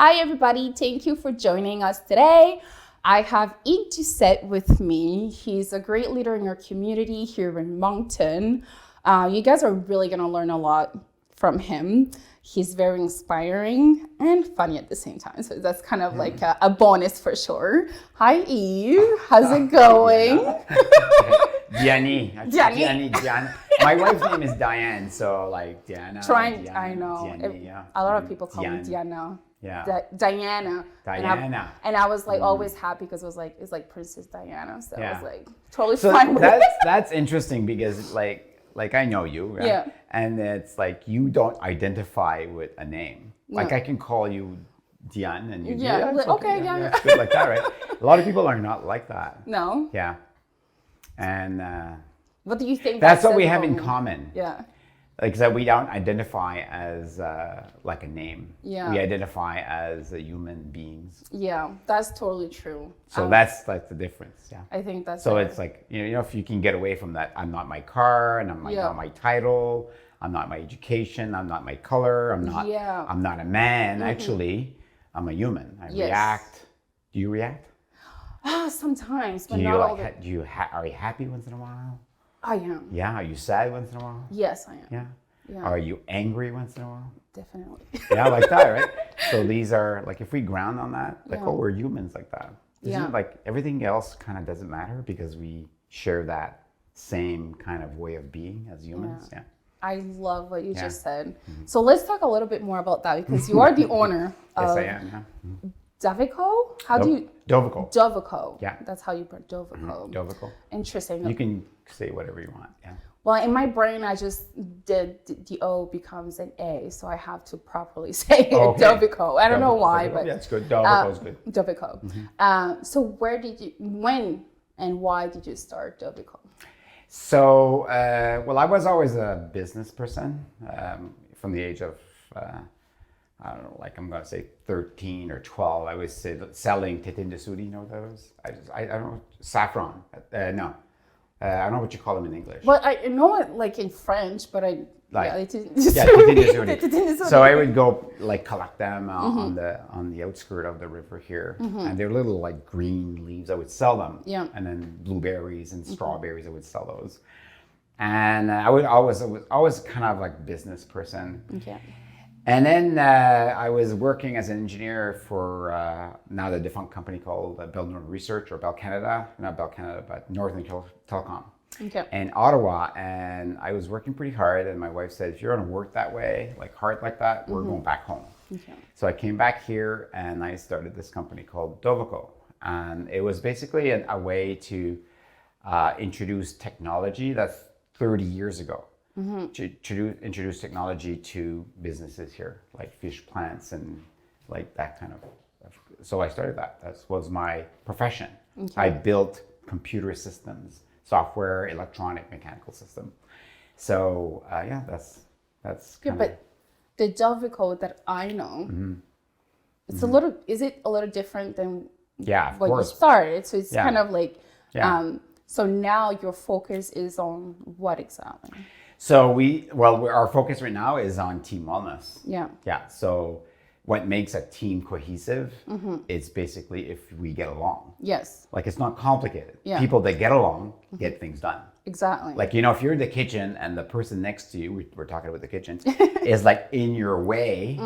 Hi, everybody. Thank you for joining us today. I have Yves Doucet with me. He's a great leader in your community here in Moncton. You guys are really going to learn a lot from him. He's very inspiring and funny at the same time. So that's kind of like a bonus for sure. Hi, Yves. How's it going? Diani. Diani. My wife's name is Diane, so like Diana. I know. Diani, yeah. A lot of people call me Diana. Yeah. Diana. Diana. And I was like always happy because it was like, it's like Princess Diana. So I was like totally so fine with it. That's interesting because like I know you, right? Yeah. And it's like you don't identify with a name. Like I can call you Diane and you okay. It's good like that, right? A lot of people are not like that. No. Yeah. And what do you think? That's what we have in common. Yeah. Like that we don't identify as like a name. Yeah. We identify as human beings. Yeah, that's totally true. So that's like the difference. Yeah. I think that's so it's like, you know, if you can get away from that, I'm not my car and I'm not my title, I'm not my education, I'm not my color, I'm not a man. Actually, I'm a human. I react. Do you react? Sometimes, but do you not all the... Are you happy once in a while? I am. Yeah. Are you sad once in a while? Yes, I am. Yeah. Are you angry once in a while? Definitely. Yeah, like that, right? So these are like, if we ground on that, like, oh, we're humans like that. Isn't it like everything else kind of doesn't matter because we share that same kind of way of being as humans? Yeah. I love what you just said. So let's talk a little bit more about that because you are the owner of... Yes, I am. Yeah. Dovico? How do you... Dovico. Dovico. Yeah. That's how you put Dovico. Dovico. Interesting. You can say whatever you want. Yeah. Well, in my brain, I just did the O becomes an A, so I have to properly say it. Dovico. I don't know why, but that's good. Dovico's good. Dovico. So when and why did you start Dovico? So, well, I was always a business person from the age of, I don't know, like I'm going to say 13 or 12. I was selling titin de sudi, you know what that was? I don't know, saffron. No. I don't know what you call them in English. Well, I know it like in French, but I... titin de sudi. So I would go like collect them on the outskirt of the river here. And they're little like green leaves. I would sell them. Yeah. And then blueberries and strawberries, I would sell those. And I was always kind of like business person. Okay. And then I was working as an engineer for now the defunct company called Bell Northern Research, or Bell Canada, not Bell Canada, but Northern Telecom in Ottawa. And I was working pretty hard. And my wife said, if you're going to work that way, like hard like that, we're going back home. Okay. So I came back here and I started this company called Dovico. And it was basically a way to introduce technology that's 30 years ago. To introduce technology to businesses here, like fish plants and like that kind of. So I started that. That was my profession. Okay. I built computer systems, software, electronic, mechanical system. So that's. But the Dovico that I know, it's a little. Is it a little different than what you started? So it's kind of like. So now your focus is on what exactly? So our focus right now is on team wellness. Yeah. Yeah. So what makes a team cohesive is basically if we get along. Yes. Like it's not complicated. Yeah. People that get along get things done. Exactly. Like, you know, if you're in the kitchen and the person next to you, we're talking about the kitchen, is like in your way,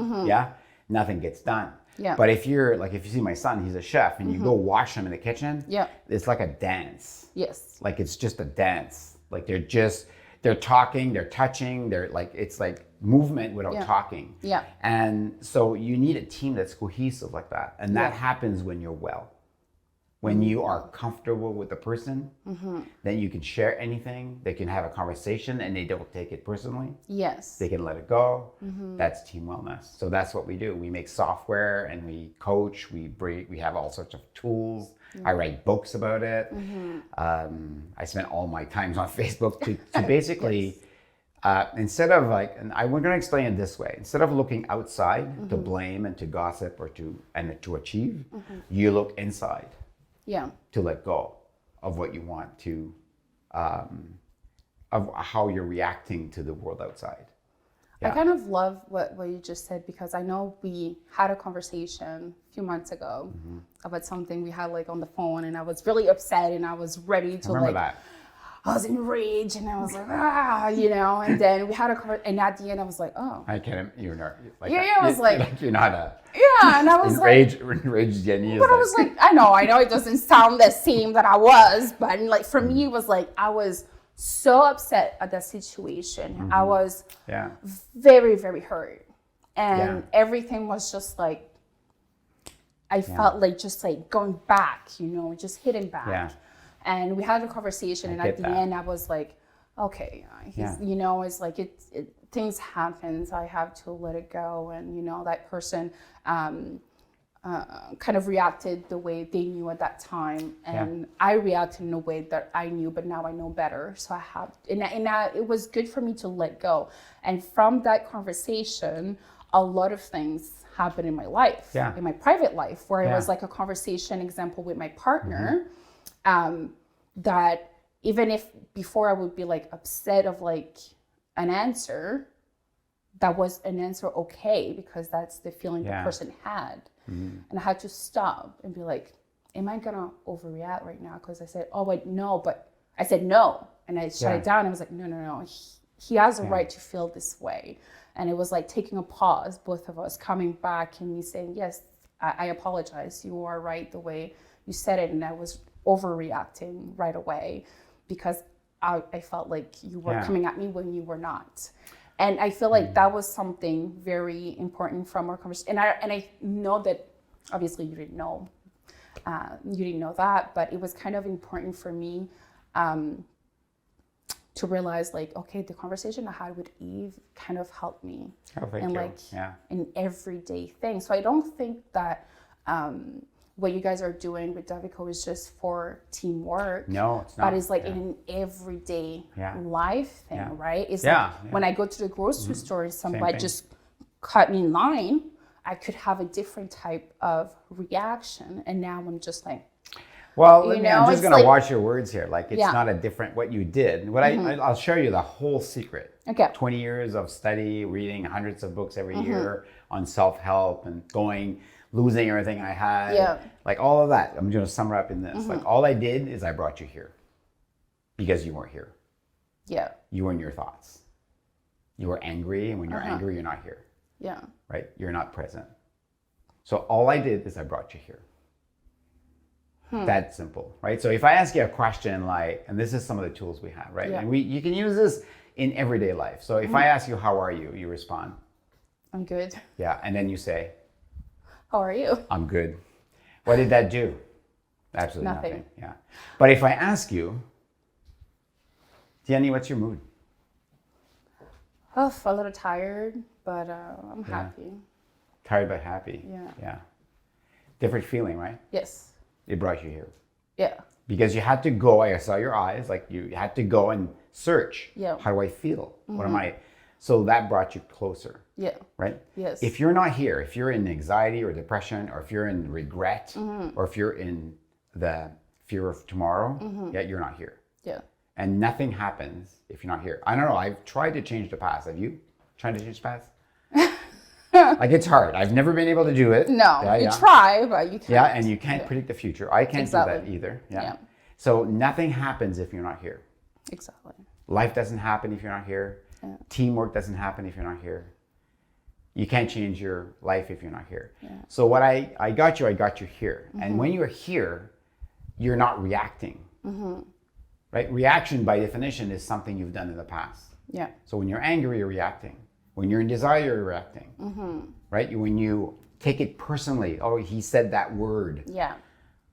nothing gets done. Yeah. But if you see my son, he's a chef, and you go wash him in the kitchen, it's like a dance. Yes. Like it's just a dance. Like they're talking, they're touching, it's like movement without talking. Yeah. And so you need a team that's cohesive like that. And that happens when you're well. When you are comfortable with the person, then you can share anything. They can have a conversation and they don't take it personally. Yes. They can let it go. That's team wellness. So that's what we do. We make software and we coach. We have all sorts of tools. I write books about it. I spend all my time on Facebook to basically, instead of like, and we're going to explain it this way. Instead of looking outside to blame and to gossip or to achieve, you look inside. Yeah. To let go of what you want to, of how you're reacting to the world outside. I kind of love what you just said, because I know we had a conversation a few months ago about something we had like on the phone, and I was really upset and I was ready to remember that. I was enraged and I was like, you know, and then we had a conversation, and at the end I was like, oh. I can't, you're not, like, I was like you're not a, and I was enraged Diani. But I was like, I know it doesn't sound the same that I was, but like for me it was like, I was so upset at that situation. I was very, very hurt. And everything was just like, I felt like just like going back, you know, just hitting back. Yeah. And we had a conversation, and at the end I was like, okay, you know, it's like things happen, I have to let it go. And, you know, that person kind of reacted the way they knew at that time, and I reacted in a way that I knew, but now I know better. So I have, and it was good for me to let go. And from that conversation, a lot of things happened in my life, in my private life, where it was like a conversation example with my partner, that even if before I would be like upset of like an answer, that was an answer okay, because that's the feeling the person had. And I had to stop and be like, am I gonna overreact right now? Because I said, oh wait, no, but I said no, and I shut it down. I was like, no, he has a right to feel this way. And it was like taking a pause, both of us coming back and me saying, yes, I apologize, you are right the way you said it, and I was overreacting right away because I felt like you were coming at me when you were not. And I feel like that was something very important from our conversation. And I know that obviously you didn't know that, but it was kind of important for me to realize like, okay, the conversation I had with Yves kind of helped me in everyday thing. So I don't think that what you guys are doing with Dovico is just for teamwork. No, it's not. But it's like in an everyday life thing, right? It's like when I go to the grocery store and somebody just cut me in line, I could have a different type of reaction. And now I'm just like, well, I'm just going to watch your words here. Like, it's not a different what you did. What I'll show you the whole secret. Okay. 20 years of study, reading hundreds of books every year on self-help and losing everything I had. Like all of that. I'm going to sum it up in this. Like all I did is I brought you here because you weren't here. Yeah. You were in your thoughts. You were angry, and when you're angry, you're not here. Yeah. Right? You're not present. So all I did is I brought you here. That simple, right? So if I ask you a question like, and this is some of the tools we have, right? And you can use this in everyday life. So if I ask you, how are you? You respond, I'm good. Yeah, and then you say, how are you? I'm good. What did that do? Absolutely nothing. Yeah. But if I ask you, Diani, what's your mood? Oh, a little tired, but I'm happy. Tired but happy. Yeah. Different feeling, right? Yes. It brought you here. Yeah. Because you had to go, I saw your eyes, like you had to go and search. Yeah. How do I feel? What am I? So that brought you closer. Yeah. Right? Yes. If you're not here, if you're in anxiety or depression, or if you're in regret, or if you're in the fear of tomorrow, you're not here. Yeah. And nothing happens if you're not here. I don't know. I've tried to change the past. Have you tried to change the past? Like, it's hard. I've never been able to do it. No, you try, but you can't. Yeah, and you can't predict the future. I can't do that either. Yeah. So nothing happens if you're not here. Exactly. Life doesn't happen if you're not here. Yeah. Teamwork doesn't happen if you're not here. You can't change your life if you're not here. Yeah. So what I got you here. And when you're here, you're not reacting. Right? Reaction by definition is something you've done in the past. Yeah. So when you're angry, you're reacting. When you're in desire, you're reacting. Right? When you take it personally, oh, he said that word. Yeah.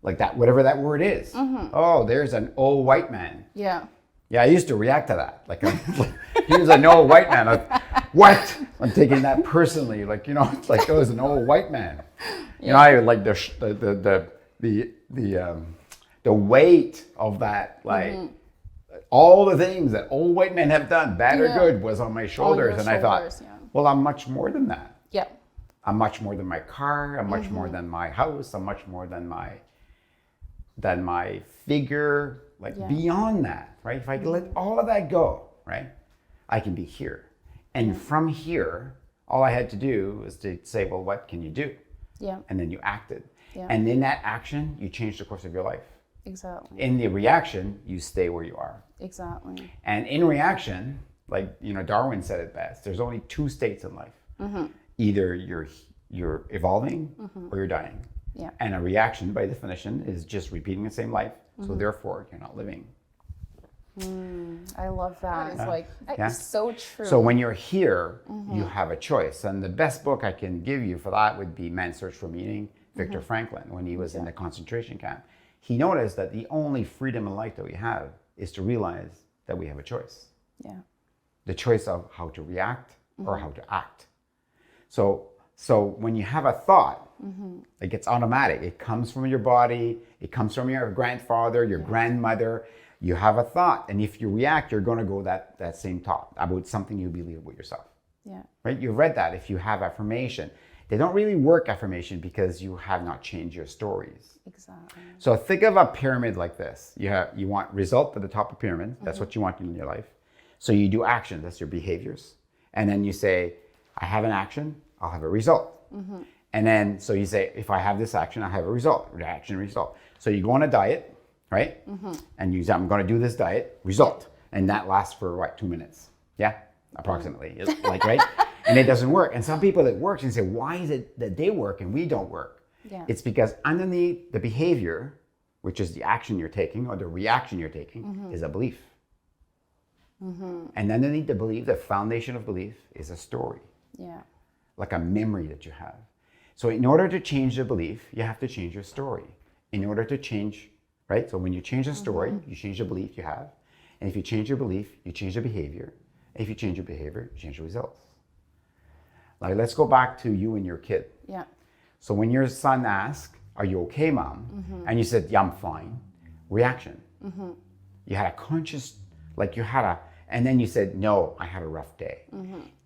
Like that, whatever that word is. Oh, there's an old white man. Yeah. Yeah, I used to react to that. Like, he was an old white man. Like, what? I'm taking that personally. Like, it's like, oh, it's an old white man. I like the weight of that, like all the things that old white men have done, bad or good, was on my shoulders. I thought, well, I'm much more than that. Yeah. I'm much more than my car. I'm much more than my house. I'm much more than my figure. Like beyond that, right? If I let all of that go, right, I can be here. And from here, all I had to do was to say, well, what can you do? Yeah. And then you acted. Yeah. And in that action, you change the course of your life. Exactly. In the reaction, you stay where you are. Exactly. And in reaction, like, Darwin said it best, there's only two states in life. Either you're evolving or you're dying. Yeah. And a reaction, by definition, is just repeating the same life. So therefore, you're not living. I love that. It's it's so true. So when you're here, you have a choice. And the best book I can give you for that would be Man's Search for Meaning, Viktor Frankl, when he was in the concentration camp. He noticed that the only freedom in life that we have is to realize that we have a choice. Yeah. The choice of how to react or how to act. So when you have a thought, like, it's automatic. It comes from your body. It comes from your grandfather, your grandmother. You have a thought, and if you react, you're going to go that same thought about something you believe about yourself. Yeah. Right? You've read that. If you have affirmation, they don't really work affirmation because you have not changed your stories. Exactly. So think of a pyramid like this. You want result at the top of the pyramid. That's what you want in your life. So you do action. That's your behaviors, and then you say, I have an action. I'll have a result. And then so you say, if I have this action, I have a result. Reaction, result. So you go on a diet. Right? And you say, I'm going to do this diet, result. And that lasts for 2 minutes? Yeah, approximately. It's like, right? And it doesn't work. And some people, it works, and say, why is it that they work and we don't work? Yeah. It's because underneath the behavior, which is the action you're taking or the reaction you're taking, is a belief. And underneath the belief, the foundation of belief, is a story. Yeah. Like a memory that you have. So in order to change the belief, you have to change your story. In order to change, right? So when you change the story, you change the belief you have. And if you change your belief, you change the behavior. And if you change your behavior, you change the results. Like, let's go back to you and your kid. Yeah. So when your son asked, are you okay, Mom? And you said, yeah, I'm fine. Reaction. You had a conscious, and then you said, no, I had a rough day.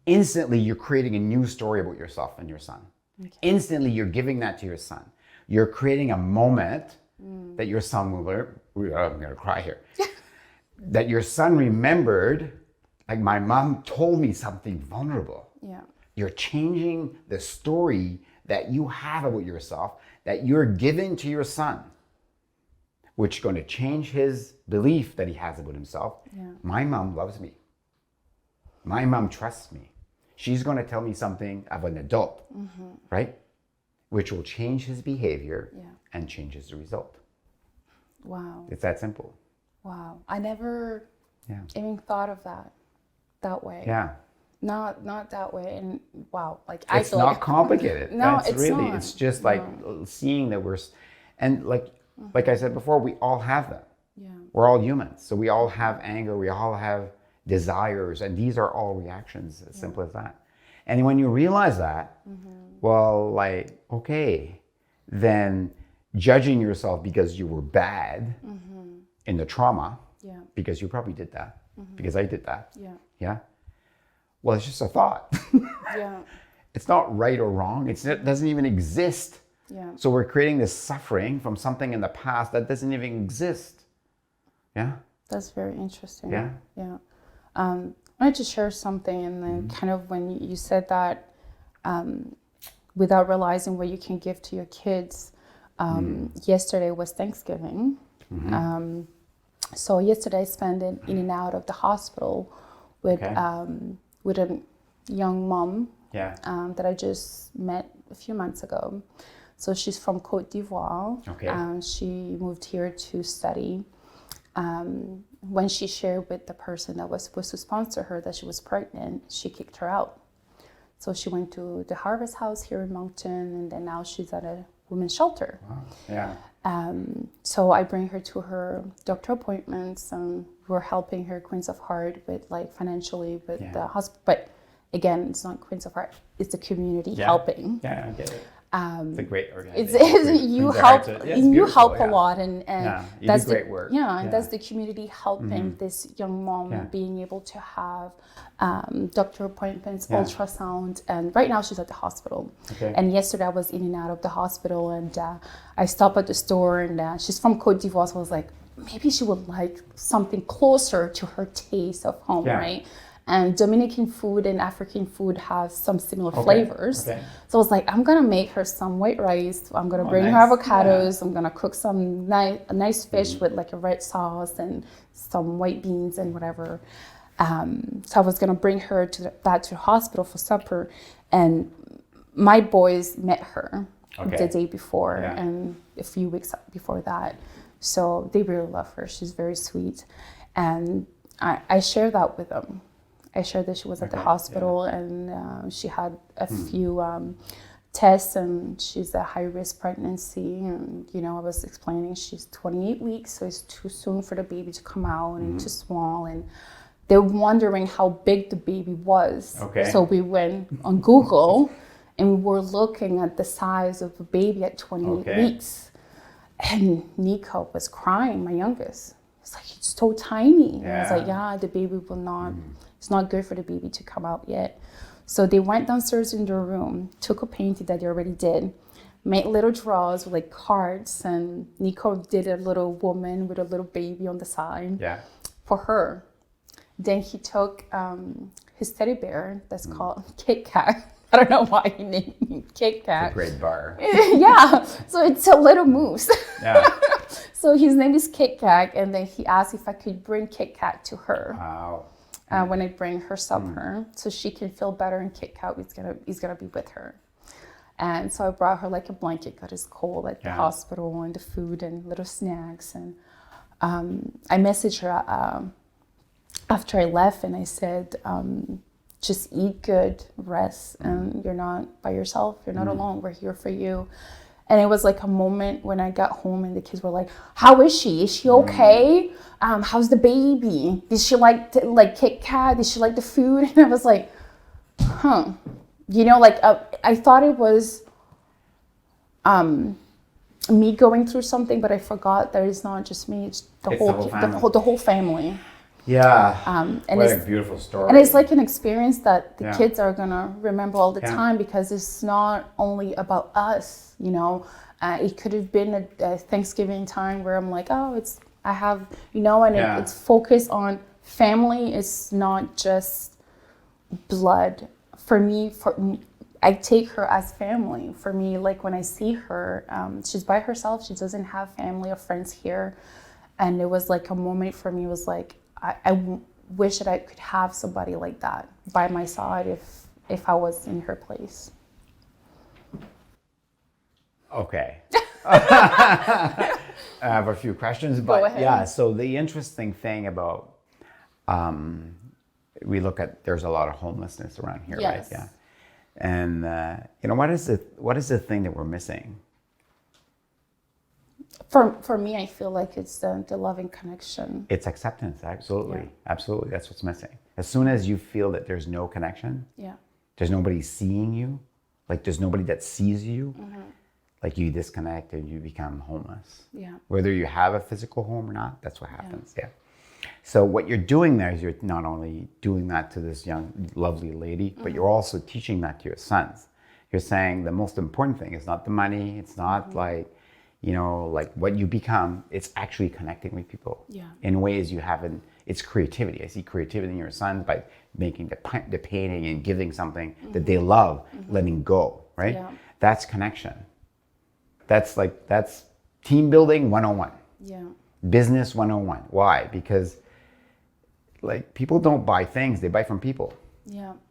Instantly, you're creating a new story about yourself and your son. Okay. Instantly, you're giving that to your son. You're creating a moment that your son will learn. I'm going to cry here. That your son remembered, like, my mom told me something vulnerable. Yeah. You're changing the story that you have about yourself, that you're giving to your son, which is going to change his belief that he has about himself. Yeah. My mom loves me. My mom trusts me. She's going to tell me something of an adult, right? Which will change his behavior and changes the result. Wow. It's that simple. Wow. I never even thought of that way. Yeah. Not that way. And wow, like, I feel not complicated. No, That's it's really, not. it's just like seeing that and like I said before, we all have them. Yeah. We're all humans. So we all have anger. We all have desires. And these are all reactions, as simple as that. And when you realize that, well, like, okay, then judging yourself because you were bad in the trauma, because you probably did that, because I did that. Yeah. Well, it's just a thought. It's not right or wrong. It doesn't even exist. Yeah. So we're creating this suffering from something in the past that doesn't even exist. Yeah. That's very interesting. Yeah. Yeah. I wanted to share something, and then kind of when you said that, without realizing what you can give to your kids. Yesterday was Thanksgiving. So yesterday I spent it in and out of the hospital with a young mom that I just met a few months ago. So she's from Côte d'Ivoire. She moved here to study. When she shared with the person that was supposed to sponsor her that she was pregnant, she kicked her out. So she went to the Harvest House here in Moncton, and then now she's at a women's shelter. Wow. Yeah. So I bring her to her doctor appointments, and we're helping her Queens of Heart with, like, financially with the hospital. But again, it's not Queens of Heart; it's the community helping. Yeah, I get it. It's a great organization. You help a lot, and you that's do great work. And that's the community helping this young mom being able to have doctor appointments, ultrasound, and right now she's at the hospital. And yesterday I was in and out of the hospital, and I stopped at the store, and she's from Côte d'Ivoire, so I was like, maybe she would like something closer to her taste of home, right? And Dominican food and African food have some similar flavors. So I was like, I'm gonna make her some white rice. I'm gonna bring her avocados. I'm gonna cook some nice fish with like a red sauce and some white beans and whatever. So I was gonna bring her back to the hospital for supper, and my boys met her the day before and a few weeks before that. So they really love her. She's very sweet. And I shared that with them. I shared that she was at the hospital and she had a few tests and she's a high-risk pregnancy. And, you know, I was explaining she's 28 weeks, so it's too soon for the baby to come out and too small. And they're wondering how big the baby was. So we went on Google and we were looking at the size of a baby at 28 weeks. And Nico was crying, my youngest. It's like, it's so tiny. And I was like, the baby will not, it's not good for the baby to come out yet. So they went downstairs in their room, took a painting that they already did, made little drawers with like cards. And Nico did a little woman with a little baby on the side for her. Then he took his teddy bear that's called Kit Kat. I don't know why he named him Kit Kat. It's a great bar. So it's a little moose. So his name is Kit Kat, and then he asked if I could bring Kit Kat to her when I bring her supper, so she can feel better. And Kit Kat is gonna be with her. And so I brought her like a blanket because it's cold at the hospital, and the food and little snacks. And I messaged her after I left, and I said, just eat good, rest, and you're not by yourself. You're not alone. We're here for you. And it was like a moment when I got home and the kids were like, how is she? Is she okay? How's the baby? Did she like Kit Kat? Did she like the food? And I was like, you know, like I thought it was me going through something, but I forgot that it's not just me. It's the whole family. And what a beautiful story. And it's like an experience that the kids are gonna remember all the time, because it's not only about us, you know. It could have been a Thanksgiving time where I'm like, it's focused on family. It's not just blood. For me, I take her as family. For me, like when I see her, she's by herself. She doesn't have family or friends here. And it was like a moment for me. It was like, I wish that I could have somebody like that by my side if I was in her place. Okay. I have a few questions, but Go ahead. So the interesting thing about, we look at, there's a lot of homelessness around here, right? Yeah. And, you know, what is the thing that we're missing? For me, I feel like it's the loving connection. It's acceptance, absolutely. Absolutely, that's what's missing. As soon as you feel that there's no connection, there's nobody seeing you, like there's nobody that sees you, like you disconnect and you become homeless. Whether you have a physical home or not, that's what happens, So what you're doing there is you're not only doing that to this young, lovely lady, but you're also teaching that to your sons. You're saying the most important thing is not the money, it's not like, you know, like what you become, it's actually connecting with people in ways you haven't. It's creativity. I see creativity in your sons by making the painting and giving something that they love, letting go, right? That's connection. That's team building 101. Business 101. Why? Because like people don't buy things, they buy from people.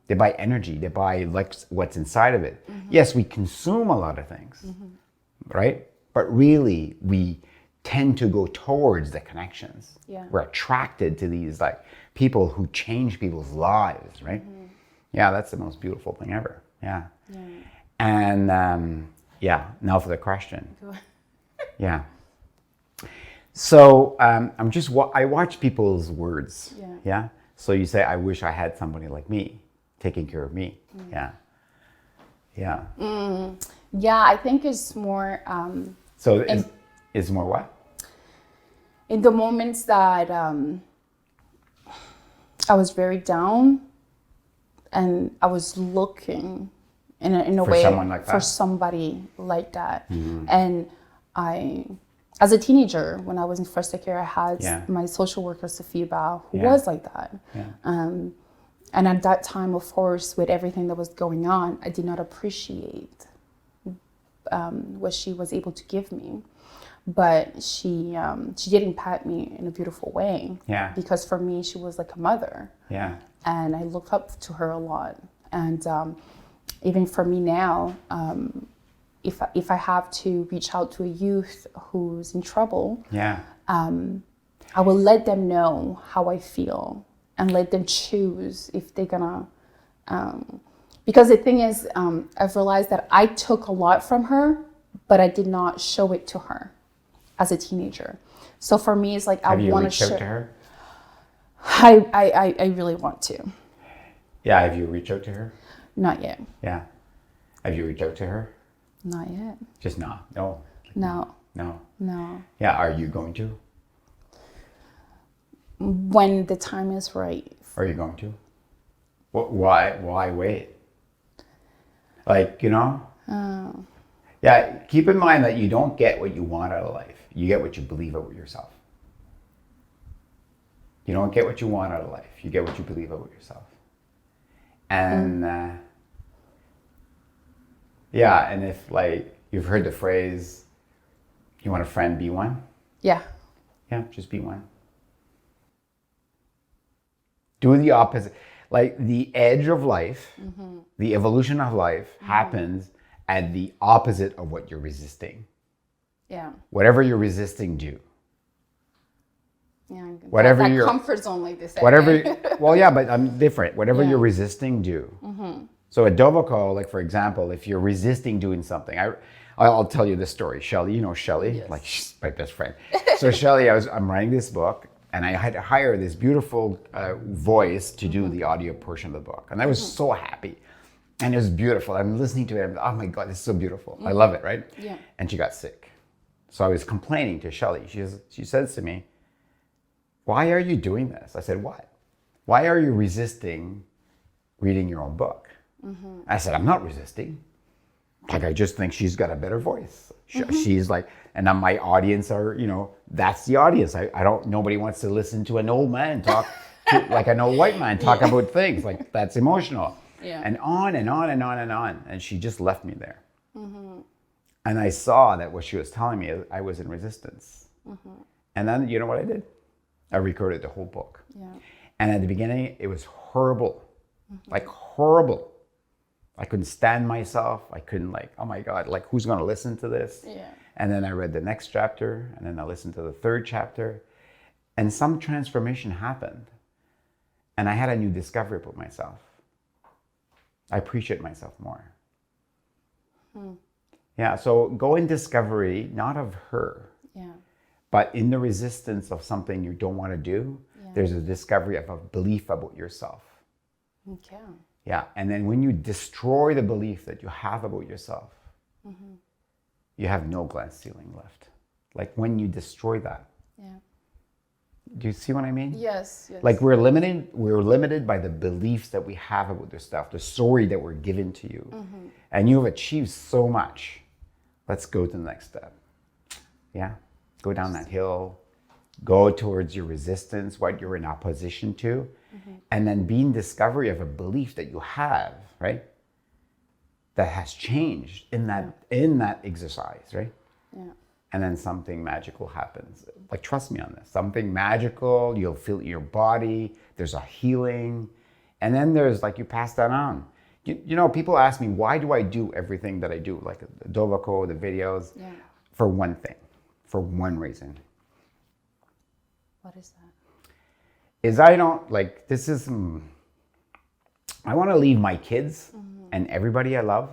They buy energy, they buy like what's inside of it. Yes, we consume a lot of things, right? But really, we tend to go towards the connections. We're attracted to these like people who change people's lives, right? That's the most beautiful thing ever. And now for the question. So I watch people's words. So you say, I wish I had somebody like me taking care of me. I think it's more. Is more what? In the moments that I was very down, and I was looking in a way for somebody like that. And as a teenager, when I was in foster care, I had my social worker, Sophia Bao, who was like that. And at that time, of course, with everything that was going on, I did not appreciate what she was able to give me. But she did impact me in a beautiful way. Yeah. Because for me, she was like a mother. Yeah. And I look up to her a lot. And even for me now, if I have to reach out to a youth who's in trouble, Yeah. I will let them know how I feel and let them choose if they're gonna. Because the thing is, I've realized that I took a lot from her, but I did not show it to her as a teenager. So for me, it's like I want to share. Have you reached out to her? I really want to. Yeah. Have you reached out to her? Not yet. Yeah. Have you reached out to her? Not yet. Just no. No. No. No. No. Yeah. Are you going to? When the time is right. Are you going to? Why wait? Like, you know? Yeah, keep in mind that you don't get what you want out of life. You get what you believe about yourself. You don't get what you want out of life. You get what you believe about yourself. And yeah, and if like you've heard the phrase, you want a friend, be one? Yeah. Yeah, just be one. Do the opposite. Like the edge of life, the evolution of life happens at the opposite of what you're resisting. Yeah. Whatever you're resisting, do. Yeah. Whatever that your comfort zone, like this. whatever. Well, yeah, but I'm different. Whatever Yeah. you're resisting, do. So at Dovico, like for example, if you're resisting doing something, I'll tell you this story. Shelley, you know Shelley, Yes. like she's my best friend. So Shelley, I'm writing this book, and I had to hire this beautiful voice to do the audio portion of the book, and I was so happy, and it was beautiful. I'm listening to it. I'm, oh my God, it's so beautiful. I love it, right? Yeah. And she got sick, so I was complaining to Shelley. She says to me, "Why are you doing this?" I said, "What? Why are you resisting reading your own book?" I said, "I'm not resisting. Like, I just think she's got a better voice. She's like, and then my audience are, you know, that's the audience. I don't, nobody wants to listen to an old man talk like an old white man talk about things. Like, that's emotional." Yeah. And on and on and on and on. And she just left me there. And I saw that what she was telling me, I was in resistance. And then, you know what I did? I recorded the whole book. Yeah. And at the beginning, it was horrible. Like horrible. I couldn't stand myself. I couldn't like, oh my God, like who's gonna listen to this? Yeah. And then I read the next chapter, and then I listened to the third chapter, and some transformation happened. And I had a new discovery about myself. I appreciate myself more. Yeah, so go in discovery, not of her, Yeah. but in the resistance of something you don't want to do, there's a discovery of a belief about yourself. Okay. Yeah, and then when you destroy the belief that you have about yourself, you have no glass ceiling left. Like when you destroy that. Yeah. Do you see what I mean? Yes. Yes. Like we're limited by the beliefs that we have about this stuff, the story that we're given to you. And you've achieved so much. Let's go to the next step. Yeah, go down that hill, go towards your resistance, what you're in opposition to. And then be in discovery of a belief that you have, right? That has changed in that exercise, right? Yeah. And then something magical happens. Like, trust me on this. Something magical, you'll feel it in your body, there's a healing. And then there's like, you pass that on. You know, people ask me, why do I do everything that I do? Like the Dovico, the videos, for one thing, for one reason. What is that? Is I don't like, this is, I want to leave my kids and everybody I love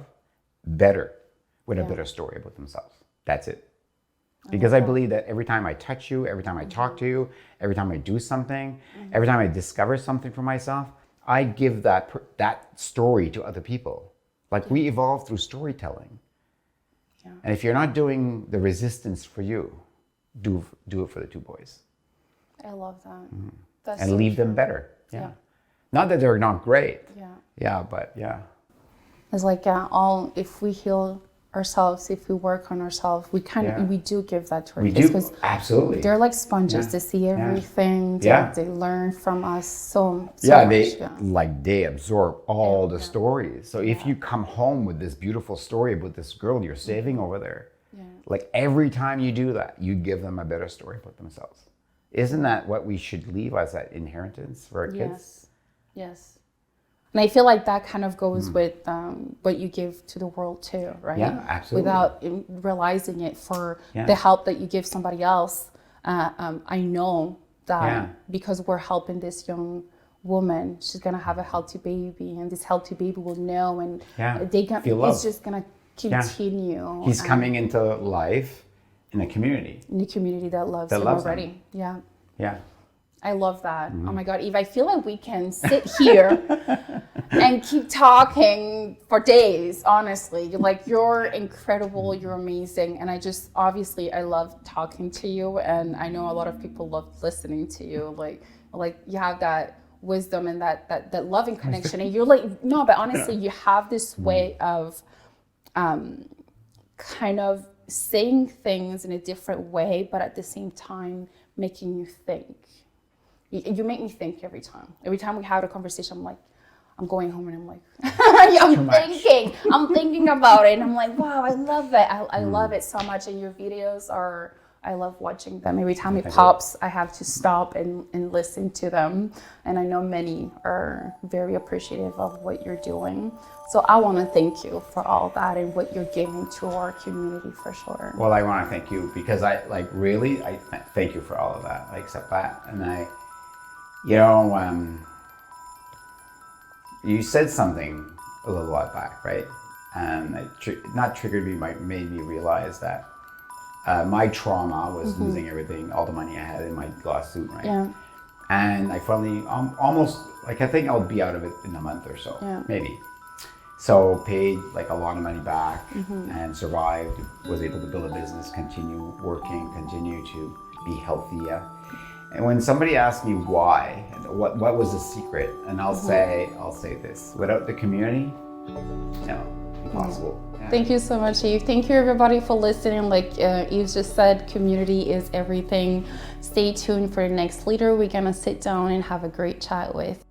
better with a better story about themselves. That's it. Because I believe that every time I touch you, every time I talk to you, every time I do something, every time I discover something for myself, I give that story to other people. Like we evolve through storytelling. Yeah. And if you're not doing the resistance for you, do it for the two boys. I love that. That's and so leave true. them better. Yeah. Not that they're not great. Yeah. Yeah, but yeah. It's like if we heal ourselves, if we work on ourselves, we we do give that to our We kids, do, because absolutely. they're like sponges. Yeah. They see everything. Yeah. They learn from us so Yeah, much. they absorb all the stories. So if you come home with this beautiful story about this girl you're saving over there, like every time you do that, you give them a better story about themselves. Isn't that what we should leave as that inheritance for our kids? Yes. And I feel like that kind of goes with what you give to the world too, right? Yeah, absolutely. Without realizing it, for the help that you give somebody else. I know that because we're helping this young woman, she's gonna have a healthy baby, and this healthy baby will know, and it's just gonna continue. He's coming into life in a community. In a community that loves him already. Yeah. I love that. Oh my God, Eve, I feel like we can sit here and keep talking for days, honestly. Like, you're incredible, you're amazing. And I love talking to you. And I know a lot of people love listening to you. Like you have that wisdom and that loving connection. And you're like, no, but honestly, you have this way of kind of saying things in a different way, but at the same time, making you think. You make me think every time. Every time we have a conversation, I'm going home and I'm like, I'm thinking about it. And I'm like, wow, I love it. I love it so much. And your videos I love watching them. Every time it pops, I have to stop and listen to them. And I know many are very appreciative of what you're doing. So I want to thank you for all that and what you're giving to our community, for sure. Well, I want to thank you because I thank you for all of that. I accept that. And you said something a little while back, right? And it not triggered me, but made me realize that my trauma was losing everything, all the money I had in my lawsuit, right? Yeah. And I finally, almost, I think I'll be out of it in a month or so, maybe. So paid a lot of money back and survived, was able to build a business, continue working, continue to be healthier. And when somebody asks me why, what was the secret, and I'll say this: without the community, no, impossible. Yeah. Thank you so much, Yves. Thank you, everybody, for listening. Like Yves just said, community is everything. Stay tuned for the next leader we're gonna sit down and have a great chat with.